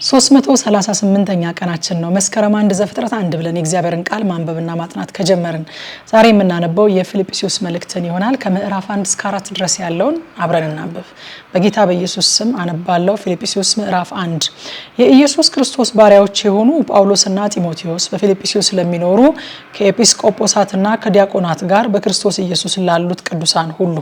338ኛ ቀናችን ነው። መስከረም 1 ዘፍጥረት 1 ብለን የእግዚአብሔርን ቃል ማንበብና ማጥናት ከጀመርን ዛሬ የምናነበው የፊልጵስዩስ መልእክትን ይሆናል። ከምዕራፍ 1 እስከ 4 ድረስ ያለውን አብረን እናንብብ። በጌታ በኢየሱስ ስም አነባለሁ። ፊልጵስዩስ ምዕራፍ 1 የኢየሱስ ክርስቶስ ባሪያዎች የሆኑ ጳውሎስና ጢሞቴዎስ በፊልጵስዩስ ለሚኖሩ ከኤጲስቆጶሳትና ከዲያቆናት ጋር በክርስቶስ ኢየሱስ ላሉት ቅዱሳን ሁሉ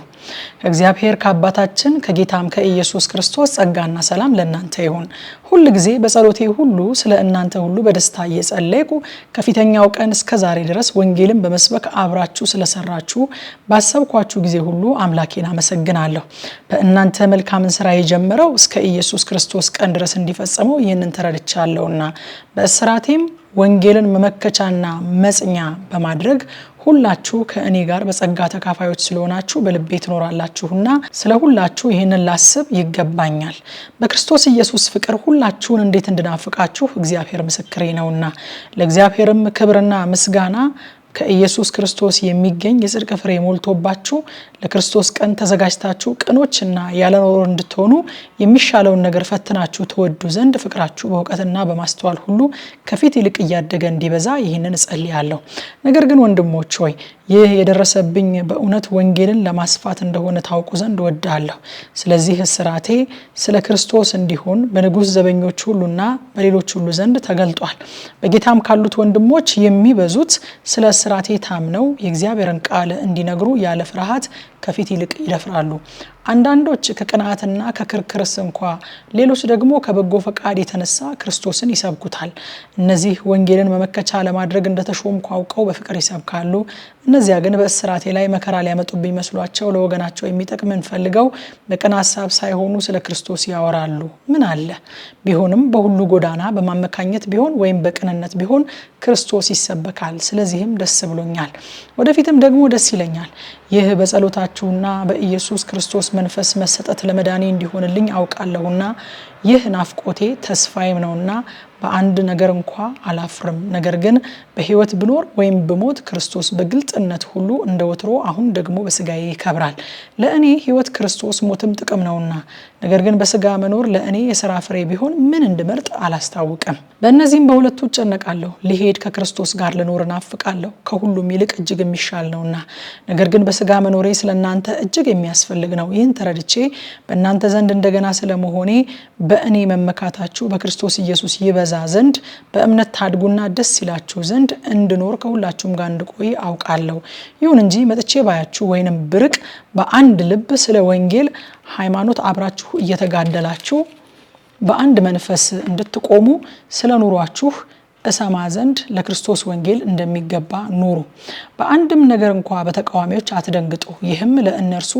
ከእግዚአብሔር ከአባታችን ከጌታም ከኢየሱስ ክርስቶስ ጸጋና ሰላም ለእናንተ ይሁን። ሁሉ ጊዜ በጸሎቴ ሁሉ ስለ እናንተ ሁሉ በደስታ እየጸለይኩ ከፊተኛው ቀን እስከ ዛሬ ድረስ ወንጌልን በመስበክ አብራችሁ ስለሰራችሁ ባሰብኳችሁ ጊዜ ሁሉ አምላኬን አመሰግናለሁ። በእናንተ መልካምን ሥራ የጀመረው እስከ ኢየሱስ ክርስቶስ ቀን ድረስ እንዲፈጸመው ይህንን ተረድቻለሁና በእስራቴም ወንጌልን መመከቻና መጽኛ በማድረግ ሁላችሁ ከእኔ ጋር በጸጋ ተካፋዮች ስለሆናችሁ በልቤ ትኖራላችሁና ስለ ሁላችሁ ይህንን ላስብ ይገባኛል። በክርስቶስ ኢየሱስ ፍቅር ሁላችሁን እንዴት እንድናፍቃችሁ እግዚአብሔር ምስክሬ ነውና ለእግዚአብሔርም ክብርና ምስጋና ከኢየሱስ ክርስቶስ የሚገኝ የጽድቅ ፍሬ ሞልቶባችሁ ለክርስቶስ ቀን ተዘጋጅታችሁ ቅኖችና ያለኖር እንድትሆኑ የሚሻለውን ነገር ፈትናችሁ ተወዱ ዘንድ ፍቅራችሁ በእውቀትና በማስተዋል ሁሉ ከፊት ይልቅ እያደገ እንዲበዛ ይህንን እጸልያለሁ። ነገር ግን ወንድሞች ሆይ ይህ የደረሰብኝ በእውነት ወንጌልን ለማስፋት እንደሆነ ታውቁ ዘንድ ወዳለሁ። ስለዚህ እስራቴ ስለ ክርስቶስ እንዲሆን በንጉሥ ዘበኞች ሁሉና በሌሎች ሁሉ ዘንድ ተገልጧል። በጌታም ካሉት ወንድሞች የሚበዙት ስለ እስራቴ ታምነው የእግዚአብሔርን ቃል እንዲነግሩ ያለ ፍርሃት ከፊት ይልቅ ይደፍራሉ። አንዳንዶች ከቅናትና ከክርክርስ እንኳ ሌሎች ደግሞ ከበጎ ፈቃድ የተነሳ ክርስቶስን ይሰብኩታል። እነዚህ ወንጌልን መመከቻ ለማድረግ እንደተሾምኩ አውቀው በፍቅር ይሰብካሉ። እነዚያ ግን በእስራቴ ላይ መከራ ሊያመጡብኝ መስሏቸው ለወገናቸው የሚጠቅምን ፈልገው በቅን ሐሳብ ሳይሆኑ ስለ ክርስቶስ ያወራሉ። ምን አለ ቢሆንም በሁሉ ጎዳና በማመካኘት ቢሆን ወይም በቅንነት ቢሆን ክርስቶስ ይሰበካል። ስለዚህም ደስ ብሎኛል፣ ወደፊትም ደግሞ ደስ ይለኛል። ይህ በጸሎታችሁና በኢየሱስ ክርስቶስ መንፈስ መሰጠት ለመዳኔ እንዲሆንልኝ አውቃለሁና ይህ ናፍቆቴ ተስፋዬም ነውና በአንድ ነገር እንኳ አላፍርም። ነገር ግን በሕይወት ብኖር ወይም ብሞት ክርስቶስ በግልጥነት ሁሉ እንደወትሮ አሁን ደግሞ በስጋዬ ይከብራል። ለእኔ ሕይወት ክርስቶስ ሞትም ጥቅም ነውና፣ ነገር ግን በስጋ መኖር ለእኔ የሥራ ፍሬ ቢሆን ምን እንድመርጥ አላስታውቅም። በእነዚህም በሁለቱ እጨነቃለሁ። ልሄድ ከክርስቶስ ጋር ልኖር እናፍቃለሁ፣ ከሁሉም ይልቅ እጅግ የሚሻል ነውና። ነገር ግን በስጋ መኖሬ ስለ እናንተ እጅግ የሚያስፈልግ ነው። ይህን ተረድቼ በእናንተ ዘንድ እንደገና ስለመሆኔ በእኔ መመካታችሁ በክርስቶስ ኢየሱስ ይበዛ ዘንድ በእምነት ታድጉና ደስ ይላችሁ ዘንድ እንድኖር ከሁላችሁም ጋር እንድቆይ አውቃለሁ። ይሁን እንጂ መጥቼ ባያችሁ ወይንም ብርቅ በአንድ ልብ ስለ ወንጌል ሃይማኖት አብራችሁ እየተጋደላችሁ በአንድ መንፈስ እንድትቆሙ ስለ ኑሯችሁ እሰማ ዘንድ ለክርስቶስ ወንጌል እንደሚገባ ኑሩ። በአንድም ነገር እንኳ በተቃዋሚዎች አትደንግጡ። ይህም ለእነርሱ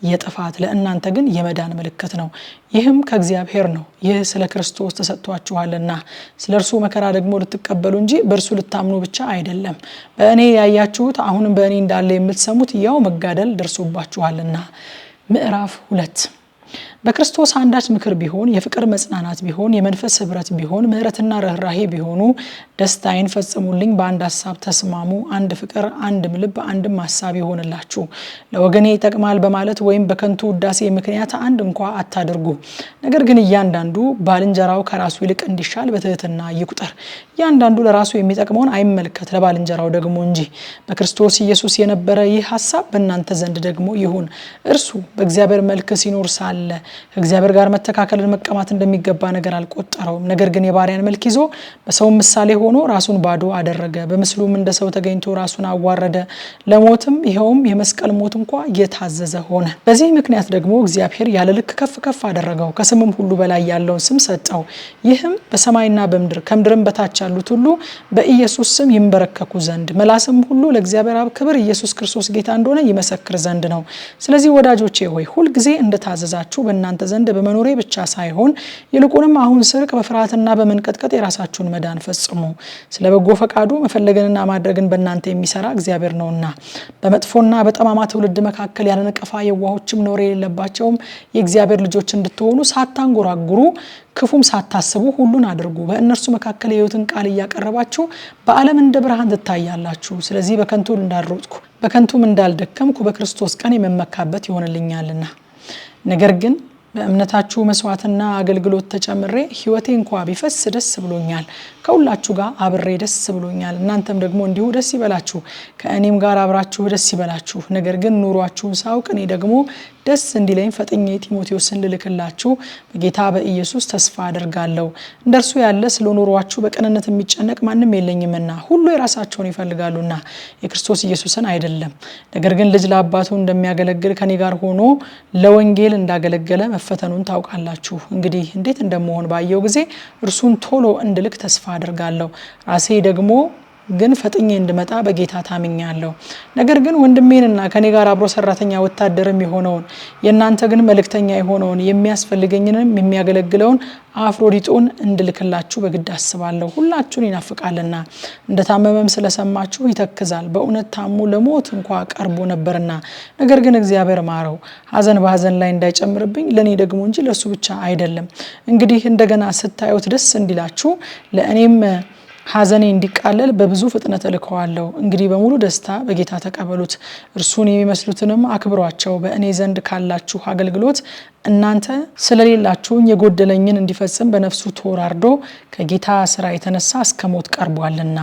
የጥፋት ለእናንተ ግን የመዳን ምልክት ነው። ይህም ከእግዚአብሔር ነው። ይህ ስለ ክርስቶስ ተሰጥቷችኋልና ስለ እርሱ መከራ ደግሞ ልትቀበሉ እንጂ በእርሱ ልታምኑ ብቻ አይደለም። በእኔ ያያችሁት አሁንም በእኔ እንዳለ የምትሰሙት ያው መጋደል ደርሶባችኋልና። ምዕራፍ 2 በክርስቶስ አንዳች ምክር ቢሆን፣ የፍቅር መጽናናት ቢሆን፣ የመንፈስ ህብረት ቢሆን፣ ምሕረትና ርኅራኄ ቢሆኑ ደስታዬን ፈጽሙልኝ። በአንድ ሐሳብ ተስማሙ። አንድ ፍቅር፣ አንድም ልብ፣ አንድም ሐሳብ ይሆንላችሁ። ለወገኔ ይጠቅማል በማለት ወይም በከንቱ ውዳሴ ምክንያት አንድ እንኳ አታድርጉ። ነገር ግን እያንዳንዱ ባልንጀራው ከራሱ ይልቅ እንዲሻል በትህትና ይቁጠር። እያንዳንዱ ለራሱ የሚጠቅመውን አይመልከት፣ ለባልንጀራው ደግሞ እንጂ። በክርስቶስ ኢየሱስ የነበረ ይህ ሐሳብ በእናንተ ዘንድ ደግሞ ይሁን። እርሱ በእግዚአብሔር መልክ ሲኖር ሳለ ከእግዚአብሔር ጋር መተካከልን መቀማት እንደሚገባ ነገር አልቆጠረውም። ነገር ግን የባሪያን መልክ ይዞ በሰው ምሳሌ ሆኖ ራሱን ባዶ አደረገ። በምስሉም እንደ ሰው ተገኝቶ ራሱን አዋረደ፣ ለሞትም ይኸውም የመስቀል ሞት እንኳ የታዘዘ ሆነ። በዚህ ምክንያት ደግሞ እግዚአብሔር ያለ ልክ ከፍ ከፍ አደረገው፣ ከስምም ሁሉ በላይ ያለውን ስም ሰጠው። ይህም በሰማይና በምድር ከምድርም በታች ያሉት ሁሉ በኢየሱስ ስም ይንበረከኩ ዘንድ መላስም ሁሉ ለእግዚአብሔር አብ ክብር ኢየሱስ ክርስቶስ ጌታ እንደሆነ ይመሰክር ዘንድ ነው። ስለዚህ ወዳጆቼ ሆይ ሁልጊዜ እንደታዘዛችሁ በእናንተ ዘንድ በመኖሬ ብቻ ሳይሆን ይልቁንም አሁን ስርቅ በፍርሃትና በመንቀጥቀጥ የራሳችሁን መዳን ፈጽሙ። ስለ በጎ ፈቃዱ መፈለግንና ማድረግን በእናንተ የሚሰራ እግዚአብሔር ነውና። በመጥፎና በጠማማ ትውልድ መካከል ያለ ነቀፋ የዋሆችም ነውር የሌለባቸውም የእግዚአብሔር ልጆች እንድትሆኑ ሳታንጎራጉሩ ክፉም ሳታስቡ ሁሉን አድርጉ። በእነርሱ መካከል የሕይወትን ቃል እያቀረባችሁ በዓለም እንደ ብርሃን ትታያላችሁ። ስለዚህ በከንቱ እንዳልሮጥኩ በከንቱም እንዳልደከምኩ በክርስቶስ ቀን የመመካበት ይሆንልኛልና። ነገር ግን በእምነታችሁ መስዋዕትና አገልግሎት ተጨምሬ ህይወቴ እንኳን ቢፈስ ደስ ብሎኛል። ከሁላችሁ ጋር አብሬ ደስ ብሎኛል። እናንተም ደግሞ እንዲሁ ደስ ይበላችሁ፣ ከእኔም ጋር አብራችሁ ደስ ይበላችሁ። ነገር ግን ኑሯችሁን ሳውቅ እኔ ደግሞ ደስ እንዲለኝ ፈጥኜ ጢሞቴዎስን ልልክላችሁ በጌታ በኢየሱስ ተስፋ አደርጋለሁ። እንደርሱ ያለ ስለ ኑሯችሁ በቅንነት የሚጨነቅ ማንም የለኝምና ሁሉ የራሳቸውን ይፈልጋሉና የክርስቶስ ኢየሱስን አይደለም። ነገር ግን ልጅ ለአባቱ እንደሚያገለግል ከኔ ጋር ሆኖ ለወንጌል እንዳገለገለ መፈተኑን ታውቃላችሁ። እንግዲህ እንዴት እንደምሆን ባየው ጊዜ እርሱን ቶሎ እንድልክ ተስፋ አደርጋለሁ። ራሴ ደግሞ ግን ፈጥኜ እንድመጣ በጌታ ታምኛለሁ። ነገር ግን ወንድሜንና ከኔ ጋር አብሮ ሰራተኛ ወታደርም የሆነውን የእናንተ ግን መልእክተኛ የሆነውን የሚያስፈልገኝንም የሚያገለግለውን አፍሮዲጦን እንድልክላችሁ በግድ አስባለሁ። ሁላችሁን ይናፍቃልና እንደታመመም ስለሰማችሁ ይተክዛል። በእውነት ታሙ ለሞት እንኳን ቀርቦ ነበርና፣ ነገር ግን እግዚአብሔር ማረው። ሐዘን በሐዘን ላይ እንዳይጨምርብኝ ለኔ ደግሞ እንጂ ለሱ ብቻ አይደለም። እንግዲህ እንደገና ስታዩት ደስ እንዲላችሁ ለእኔም ሐዘኔ እንዲቃለል በብዙ ፍጥነት እልከዋለሁ። እንግዲህ በሙሉ ደስታ በጌታ ተቀበሉት። እርሱን የሚመስሉትንም አክብሯቸው። በእኔ ዘንድ ካላችሁ አገልግሎት እናንተ ስለሌላችሁኝ የጎደለኝን እንዲፈጽም በነፍሱ ተወራርዶ ከጌታ ስራ የተነሳ እስከ ሞት ቀርቧልና።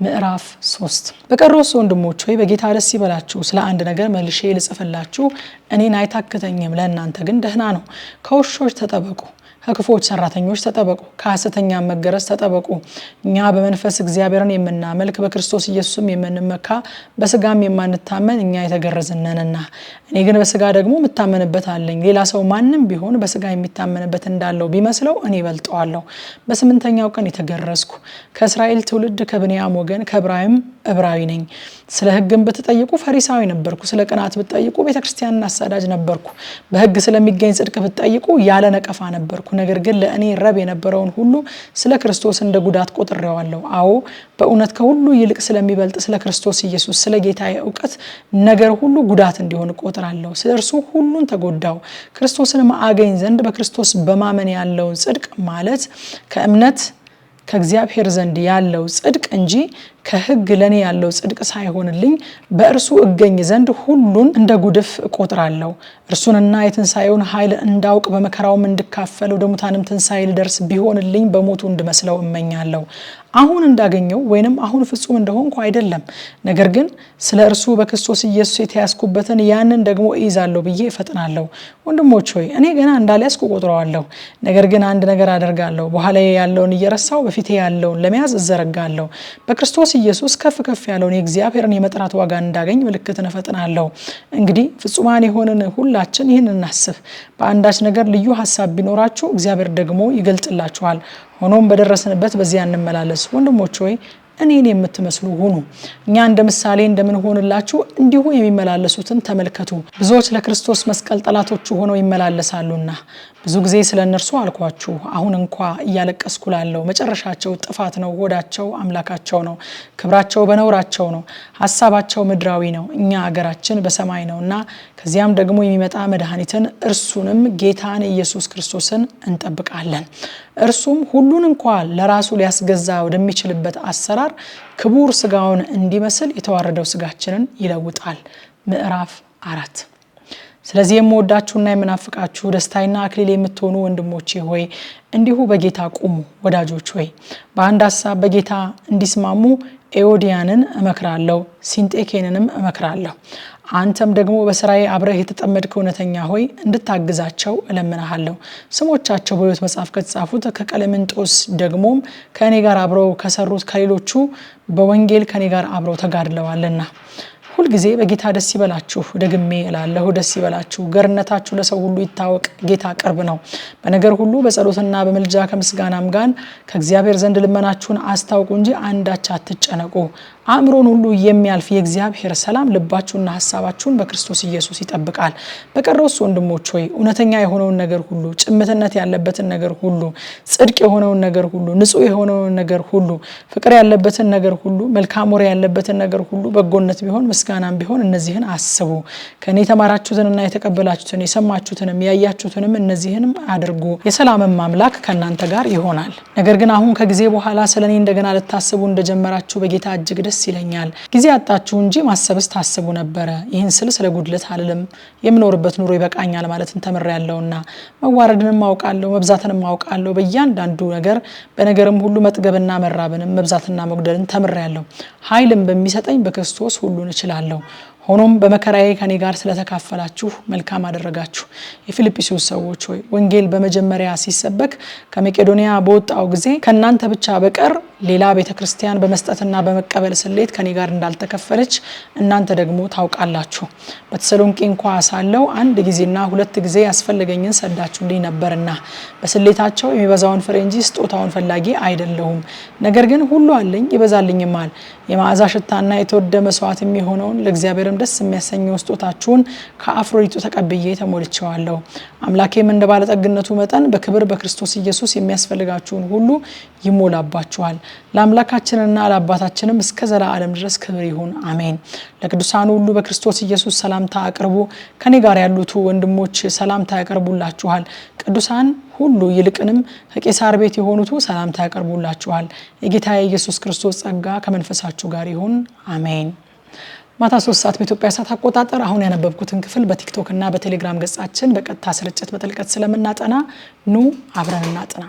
ምዕራፍ 3 በቀሮስ ወንድሞች ሆይ በጌታ ደስ ይበላችሁ። ስለ አንድ ነገር መልሼ ልጽፍላችሁ እኔን አይታክተኝም፣ ለእናንተ ግን ደህና ነው። ከውሾች ተጠበቁ፣ ከክፎች ሰራተኞች ተጠበቁ፣ ከሐሰተኛ መገረዝ ተጠበቁ። እኛ በመንፈስ እግዚአብሔርን የምናመልክ በክርስቶስ ኢየሱስም የምንመካ በስጋም የማንታመን እኛ የተገረዝነንና፣ እኔ ግን በስጋ ደግሞ የምታመንበት አለኝ። ሌላ ሰው ማንም ቢሆን በስጋ የሚታመንበት እንዳለው ቢመስለው እኔ በልጠዋለሁ። በ8ኛው ቀን የተገረዝኩ ከእስራኤል ትውልድ ከብንያም ወገን ከዕብራይም ዕብራዊ ነኝ። ስለ ሕግም ብትጠይቁ ፈሪሳዊ ነበርኩ። ስለ ቅናት ብትጠይቁ ቤተክርስቲያንን አሳዳጅ ነበርኩ። በሕግ ስለሚገኝ ጽድቅ ብትጠይቁ ያለ ነቀፋ ነበርኩ። ነገር ግን ለእኔ ረብ የነበረውን ሁሉ ስለ ክርስቶስ እንደ ጉዳት ቆጥሬዋለሁ። አዎ በእውነት ከሁሉ ይልቅ ስለሚበልጥ ስለ ክርስቶስ ኢየሱስ ስለ ጌታዬ እውቀት ነገር ሁሉ ጉዳት እንዲሆን ቆጥራለሁ። ስለ እርሱ ሁሉን ተጎዳው፣ ክርስቶስንም አገኝ ዘንድ በክርስቶስ በማመን ያለውን ጽድቅ ማለት ከእምነት ከእግዚአብሔር ዘንድ ያለው ጽድቅ እንጂ ከሕግ ለኔ ያለው ጽድቅ ሳይሆንልኝ በእርሱ እገኝ ዘንድ ሁሉን እንደ ጉድፍ እቆጥራለሁ። እርሱንና የትንሣኤውን ኃይል እንዳውቅ በመከራውም እንድካፈል ወደ ሙታንም ትንሣኤ ልደርስ ቢሆንልኝ በሞቱ እንድመስለው እመኛለሁ። አሁን እንዳገኘው ወይንም አሁን ፍጹም እንደሆንኩ አይደለም፣ ነገር ግን ስለ እርሱ በክርስቶስ ኢየሱስ የተያዝኩበትን ያንን ደግሞ እይዛለሁ ብዬ እፈጥናለሁ። ወንድሞች ሆይ እኔ ገና እንዳልያዝኩ ቆጥረዋለሁ። ነገር ግን አንድ ነገር አደርጋለሁ፣ በኋላዬ ያለውን እየረሳው በፊቴ ያለውን ለመያዝ እዘረጋለሁ። በክርስቶስ ኢየሱስ ከፍ ከፍ ያለውን የእግዚአብሔርን የመጥራት ዋጋ እንዳገኝ ምልክትን እፈጥናለሁ። እንግዲህ ፍጹማን የሆንን ሁላችን ይህን እናስብ። በአንዳች ነገር ልዩ ሐሳብ ቢኖራችሁ እግዚአብሔር ደግሞ ይገልጥላችኋል። ሆኖም በደረስንበት በዚያ እንመላለስ። ወንድሞች ሆይ እኔን የምትመስሉ ሁኑ። እኛ እንደ ምሳሌ እንደምንሆንላችሁ እንዲሁ የሚመላለሱትን ተመልከቱ። ብዙዎች ለክርስቶስ መስቀል ጠላቶቹ ሆነው ይመላለሳሉና ብዙ ጊዜ ስለ እነርሱ አልኳችሁ። አሁን እንኳ እያለቀስኩ ላለው መጨረሻቸው ጥፋት ነው፣ ሆዳቸው አምላካቸው ነው፣ ክብራቸው በነውራቸው ነው፣ ሐሳባቸው ምድራዊ ነው። እኛ አገራችን በሰማይ ነውና ከዚያም ደግሞ የሚመጣ መድኃኒትን እርሱንም ጌታን ኢየሱስ ክርስቶስን እንጠብቃለን። እርሱም ሁሉን እንኳ ለራሱ ሊያስገዛ ወደሚችልበት አሰራር ክቡር ስጋውን እንዲመስል የተዋረደው ስጋችንን ይለውጣል። ምዕራፍ 4 ስለዚህ የምወዳችሁና የምናፍቃችሁ ደስታይና አክሊል የምትሆኑ ወንድሞቼ ሆይ እንዲሁ በጌታ ቁሙ። ወዳጆች ሆይ በአንድ ሐሳብ በጌታ እንዲስማሙ ኤዎዲያንን እመክራለሁ፣ ሲንጤኬንንም እመክራለሁ። አንተም ደግሞ በስራዬ አብረህ የተጠመድክ እውነተኛ ሆይ እንድታግዛቸው እለምናለሁ። ስሞቻቸው በሕይወት መጽሐፍ ከተጻፉት ከቀሌምንጦስ ደግሞም ከእኔ ጋር አብረው ከሰሩት ከሌሎቹ በወንጌል ከእኔ ጋር አብረው ተጋድለዋልና ሁልጊዜ በጌታ ደስ ይበላችሁ። ደግሜ እላለሁ ደስ ይበላችሁ። ገርነታችሁ ለሰው ሁሉ ይታወቅ፣ ጌታ ቅርብ ነው። በነገር ሁሉ በጸሎትና በምልጃ ከምስጋናም ጋር ከእግዚአብሔር ዘንድ ልመናችሁን አስታውቁ እንጂ አንዳች አትጨነቁ። አእምሮን ሁሉ የሚያልፍ የእግዚአብሔር ሰላም ልባችሁና ሐሳባችሁን በክርስቶስ ኢየሱስ ይጠብቃል። በቀረውስ ወንድሞች ሆይ እውነተኛ የሆነውን ነገር ሁሉ፣ ጭምትነት ያለበትን ነገር ሁሉ፣ ጽድቅ የሆነውን ነገር ሁሉ፣ ንጹሕ የሆነውን ነገር ሁሉ፣ ፍቅር ያለበትን ነገር ሁሉ፣ መልካም ወሬ ያለበትን ነገር ሁሉ፣ በጎነት ቢሆን ምስጋናም ቢሆን እነዚህን አስቡ። ከኔ የተማራችሁትንና የተቀበላችሁትን የሰማችሁትንም ያያችሁትንም እነዚህንም አድርጉ። የሰላምም አምላክ ከእናንተ ጋር ይሆናል። ነገር ግን አሁን ከጊዜ በኋላ ስለኔ እንደገና ልታስቡ እንደጀመራችሁ በጌታ እጅግ ደስ ደስ ይለኛል። ጊዜ አጣችሁ እንጂ ማሰብስ ታስቡ ነበረ። ይህን ስል ስለ ጉድለት አልልም፣ የምኖርበት ኑሮ ይበቃኛል ማለትን ተምሬያለሁና መዋረድንም አውቃለሁ፣ መብዛትንም አውቃለሁ። በእያንዳንዱ ነገር በነገርም ሁሉ መጥገብና መራብንም መብዛትና መጉደልን ተምሬያለሁ። ኃይልም በሚሰጠኝ በክርስቶስ ሁሉን እችላለሁ። ሆኖም በመከራዬ ከኔ ጋር ስለተካፈላችሁ መልካም አደረጋችሁ። የፊልጵስዩስ ሰዎች ሆይ ወንጌል በመጀመሪያ ሲሰበክ ከመቄዶንያ በወጣው ጊዜ ከናንተ ብቻ በቀር ሌላ ቤተክርስቲያን በመስጠትና በመቀበል ስሌት ከኔ ጋር እንዳልተከፈለች እናንተ ደግሞ ታውቃላችሁ። በተሰሎንቄ እንኳ ሳለው አንድ ጊዜና ሁለት ጊዜ ያስፈልገኝን ሰዳችሁልኝ ነበርና በስሌታቸው የሚበዛውን ፍሬ እንጂ ስጦታውን ፈላጊ አይደለሁም። ነገር ግን ሁሉ አለኝ ይበዛልኝማል። የመዓዛ ሽታና የተወደደ መስዋዕት የሚሆነውን ለእግዚአብሔር ደስ የሚያሰኘው ስጦታችሁን ከአፍሮዲጡ ተቀብዬ ተሞልቼዋለሁ። አምላኬም እንደ ባለጠግነቱ መጠን በክብር በክርስቶስ ኢየሱስ የሚያስፈልጋችሁን ሁሉ ይሞላባችኋል። ለአምላካችንና ለአባታችንም እስከ ዘላለም ድረስ ክብር ይሁን፣ አሜን። ለቅዱሳኑ ሁሉ በክርስቶስ ኢየሱስ ሰላምታ አቅርቡ። ከኔ ጋር ያሉት ወንድሞች ሰላምታ ያቀርቡላችኋል። ቅዱሳን ሁሉ ይልቅንም ከቄሳር ቤት የሆኑት ሰላምታ ያቀርቡላችኋል። የጌታ ኢየሱስ ክርስቶስ ጸጋ ከመንፈሳችሁ ጋር ይሁን፣ አሜን። ማታ 3 ሰዓት በኢትዮጵያ ሰዓት አቆጣጠር አሁን ያነበብኩትን ክፍል በቲክቶክ እና በቴሌግራም ገጻችን በቀጥታ ስርጭት በጥልቀት ስለምናጠና ኑ አብረን እናጥና።